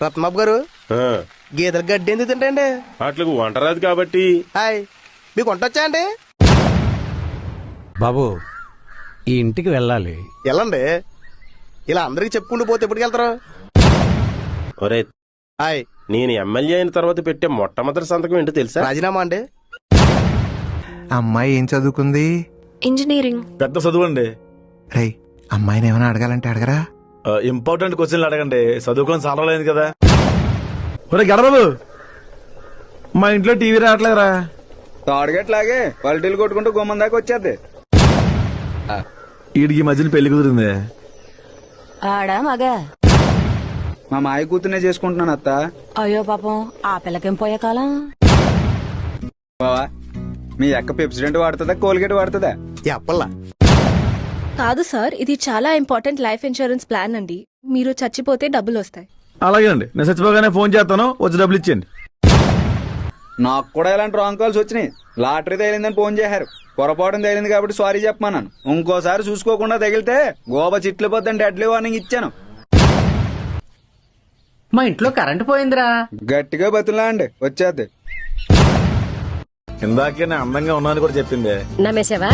రత్నబాబు గారు ఆ, గేదెలు గడ్డి ఎందుకు తింటండి? వాటికి వంట రాదు కాబట్టి. హాయ్, మీకు వంట వచ్చా అండి? బాబు ఈ ఇంటికి వెళ్ళాలి. వెళ్ళండి. ఇలా అందరికి చెప్పుకుంటూ పోతే ఎప్పటికి వెళ్తారు? ఒరే, హాయ్, నేను ఎమ్మెల్యే అయిన తర్వాత పెట్టే మొట్టమొదటి సంతకం ఏంటో తెలుసా? రాజీనామా అండి. అమ్మాయి ఏం చదువుకుంది? ఇంజనీరింగ్. పెద్ద చదువు అండి. రై, అమ్మాయిని ఏమైనా అడగాలంటే అడగరా? ఇంపార్టెంట్ క్వశ్చన్లు అడగండి, చదువుకొని సాలలేదు కదా. ఒరే గడబాబు, మా ఇంట్లో టీవీ రావట్లేదురా. తాడుగట్లాగే పల్టీలు కొట్టుకుంటూ గుమ్మం దాకా వచ్చేద్ది. వీడికి ఈ మధ్యన పెళ్లి కుదిరింది. ఆడా మగా? మా మాయ కూతునే చేసుకుంటున్నాను అత్త. అయ్యో పాపం, ఆ పిల్లకేం పోయే కాలం. బావా, మీ అక్క పెప్సిడెంట్ వాడుతుందా కోల్గేట్ వాడుతుందా? చెప్పల్లా. కాదు సార్, ఇది చాలా ఇంపార్టెంట్ లైఫ్ ఇన్సూరెన్స్ ప్లాన్ అండి. మీరు చచ్చిపోతే డబ్బులు వస్తాయి. అలాగే అండి, నేను చచ్చిపోగానే ఫోన్ చేస్తాను, వచ్చి డబ్బులు ఇచ్చేయండి. నాకు కూడా ఇలాంటి రాంగ్ కాల్స్ వచ్చినాయి. లాటరీ తగిలిందని ఫోన్ చేశారు. పొరపాటున తగిలింది కాబట్టి సారీ చెప్పమన్నాను. ఇంకోసారి చూసుకోకుండా తగిలితే గోబా చిట్లు పోద్దని డెడ్లీ వార్నింగ్ ఇచ్చాను. మా ఇంట్లో కరెంటు పోయిందిరా. గట్టిగా బతులా అండి, వచ్చేద్ది. ఇందాకే నేను అందంగా ఉన్నాను కూడా చెప్పింది. నమ్మేసావా?